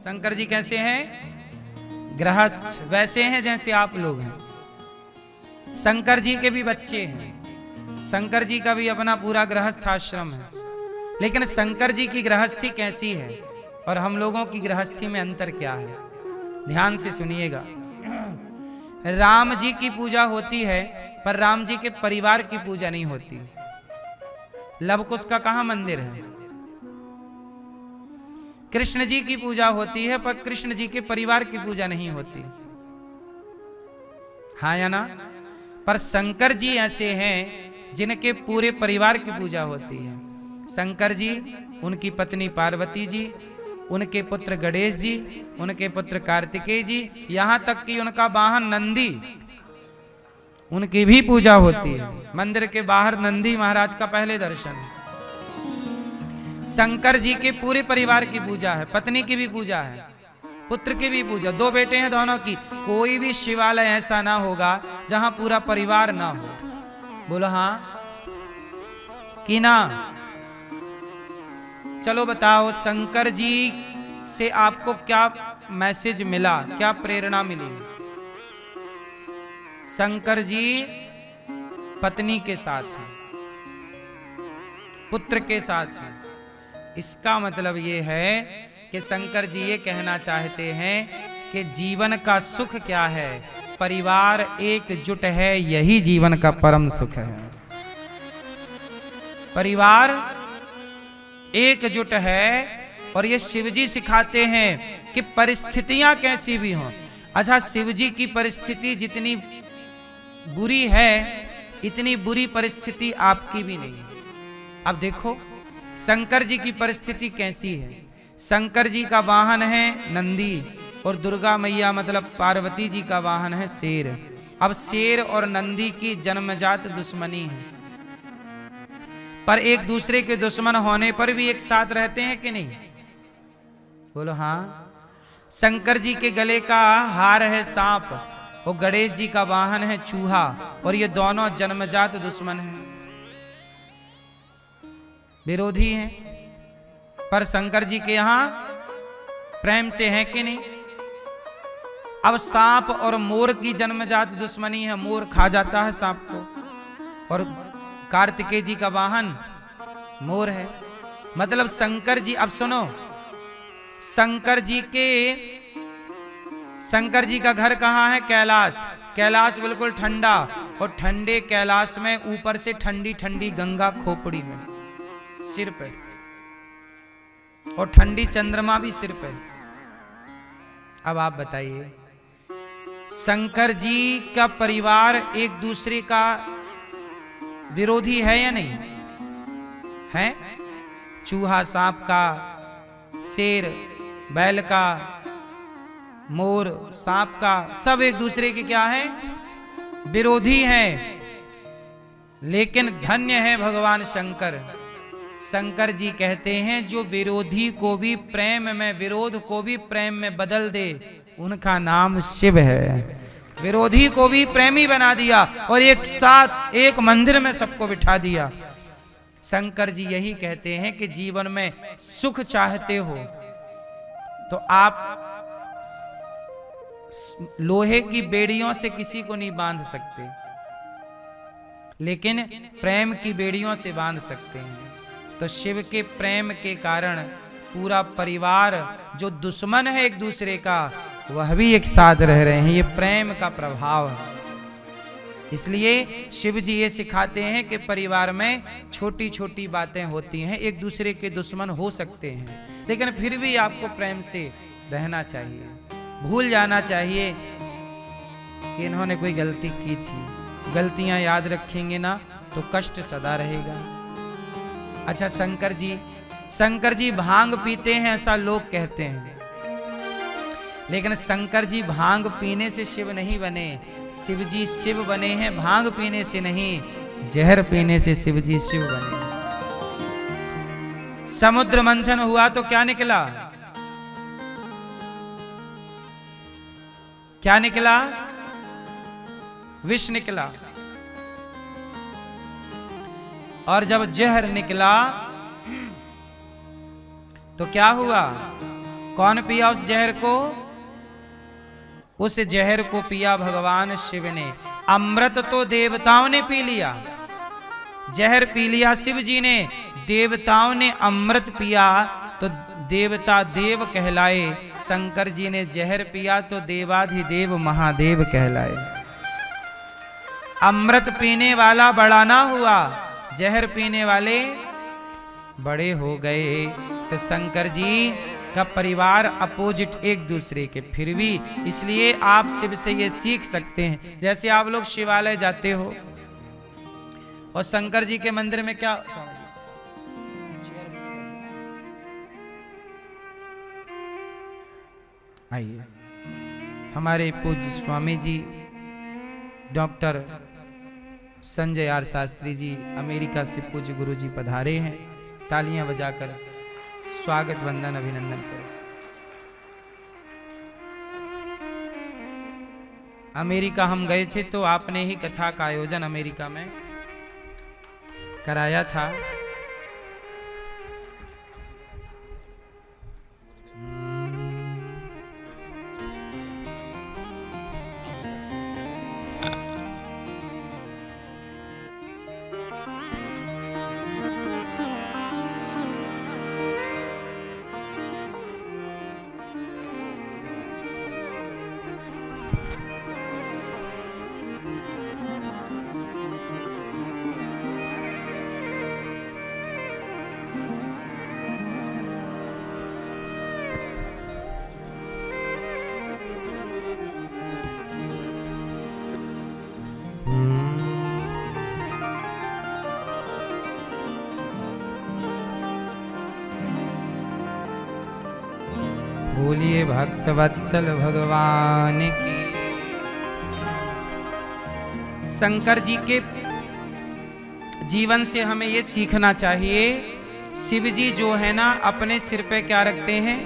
शंकर जी कैसे हैं? गृहस्थ, वैसे हैं जैसे आप लोग हैं। शंकर जी के भी बच्चे हैं, शंकर जी का भी अपना पूरा गृहस्थ आश्रम है, लेकिन शंकर जी की गृहस्थी कैसी है और हम लोगों की गृहस्थी में अंतर क्या है? ध्यान से सुनिएगा। राम जी की पूजा होती है, पर राम जी के परिवार की पूजा नहीं होती। लवकुश का कहां मंदिर है? कृष्ण जी की पूजा होती है, पर कृष्ण जी के परिवार की पूजा नहीं होती। हाँ या ना? पर शंकर जी ऐसे हैं जिनके पूरे परिवार की पूजा होती है। शंकर जी, उनकी पत्नी पार्वती जी, उनके पुत्र गणेश जी, उनके पुत्र कार्तिकेय जी, यहां तक कि उनका वाहन नंदी, उनकी भी पूजा होती है। मंदिर के बाहर नंदी महाराज का पहले दर्शन है। शंकर जी के पूरे परिवार की पूजा है, पत्नी की भी पूजा है, पुत्र की भी पूजा, 2 बेटे हैं दोनों की। कोई भी शिवालय ऐसा ना होगा जहां पूरा परिवार ना हो। बोलो हाँ कि ना? चलो बताओ, शंकर जी से आपको क्या मैसेज मिला, क्या प्रेरणा मिली? शंकर जी पत्नी के साथ हैं, पुत्र के साथ हैं। इसका मतलब ये है कि शंकर जी ये कहना चाहते हैं कि जीवन का सुख क्या है? परिवार एकजुट है, यही जीवन का परम सुख है। परिवार एकजुट है, और ये शिवजी सिखाते हैं कि परिस्थितियां कैसी भी हों। अच्छा, शिवजी की परिस्थिति जितनी बुरी है, इतनी बुरी परिस्थिति आपकी भी नहीं है। अब देखो शंकर जी की परिस्थिति कैसी है। शंकर जी का वाहन है नंदी, और दुर्गा मैया मतलब पार्वती जी का वाहन है शेर। अब शेर और नंदी की जन्मजात दुश्मनी है, पर एक दूसरे के दुश्मन होने पर भी एक साथ रहते हैं कि नहीं? बोलो हाँ। शंकर जी के गले का हार है सांप, और गणेश जी का वाहन है चूहा, और ये दोनों जन्मजात दुश्मन हैं, विरोधी हैं, पर शंकर जी के यहां प्रेम से हैं कि नहीं? अब सांप और मोर की जन्मजात दुश्मनी है, मोर खा जाता है सांप को, और कार्तिकेय जी का वाहन मोर है। मतलब शंकर जी, अब सुनो, शंकर जी का घर कहां है? कैलाश। कैलाश बिल्कुल ठंडा, और ठंडे कैलाश में ऊपर से ठंडी ठंडी गंगा खोपड़ी में, सिर पे, और ठंडी चंद्रमा भी सिर पे। अब आप बताइए, शंकर जी का परिवार एक दूसरे का विरोधी है या नहीं है? चूहा सांप का, शेर बैल का, मोर सांप का, सब एक दूसरे के क्या है? विरोधी हैं। लेकिन धन्य है भगवान शंकर। शंकर जी कहते हैं जो विरोधी को भी प्रेम में, विरोध को भी प्रेम में बदल दे, उनका नाम शिव है। विरोधी को भी प्रेमी बना दिया, और एक साथ एक मंदिर में सबको बिठा दिया। शंकर जी यही कहते हैं कि जीवन में सुख चाहते हो तो आप लोहे की बेड़ियों से किसी को नहीं बांध सकते, लेकिन प्रेम की बेड़ियों से बांध सकते हैं। तो शिव के प्रेम के कारण पूरा परिवार जो दुश्मन है एक दूसरे का, वह भी एक साथ रह रहे हैं। ये प्रेम का प्रभाव है। इसलिए शिव जी ये सिखाते हैं कि परिवार में छोटी छोटी बातें होती हैं, एक दूसरे के दुश्मन हो सकते हैं, लेकिन फिर भी आपको प्रेम से रहना चाहिए। भूल जाना चाहिए कि इन्होंने कोई गलती की थी। गलतियां याद रखेंगे ना तो कष्ट सदा रहेगा। अच्छा, शंकर जी भांग पीते हैं ऐसा लोग कहते हैं, लेकिन शंकर जी भांग पीने से शिव नहीं बने। शिव जी शिव बने हैं भांग पीने से नहीं, जहर पीने से शिव जी शिव बने। समुद्र मंथन हुआ तो क्या निकला? क्या निकला? विष निकला। और जब जहर निकला तो क्या हुआ? कौन पिया उस जहर को? उस जहर को पिया भगवान शिव ने। अमृत तो देवताओं ने पी लिया, जहर पी लिया शिव जी ने, देवताओं ने अमृत पिया तो देवता देव कहलाए, शंकर जी ने जहर पिया तो देवाधिदेव महादेव कहलाए। अमृत पीने वाला बड़ा ना हुआ, जहर पीने वाले बड़े हो गए। तो शंकर जी का परिवार अपोजिट एक दूसरे के, फिर भी इसलिए आप शिव से ये सीख सकते हैं। जैसे आप लोग शिवालय जाते हो और शंकर जी के मंदिर में क्या, आइए, हमारे पूज्य Swami ji doctor Sanjay R Shastri ji America से पूज्य गुरु जी पधारे हैं। तालियां बजाकर स्वागत वंदन अभिनंदन करें। अमेरिका हम गए थे तो आपने ही कथा का आयोजन अमेरिका में कराया था। बोलिए भक्त वत्सल भगवान की। शंकर जी के जीवन से हमें ये सीखना चाहिए, शिव जी जो है ना अपने सिर पे क्या रखते हैं?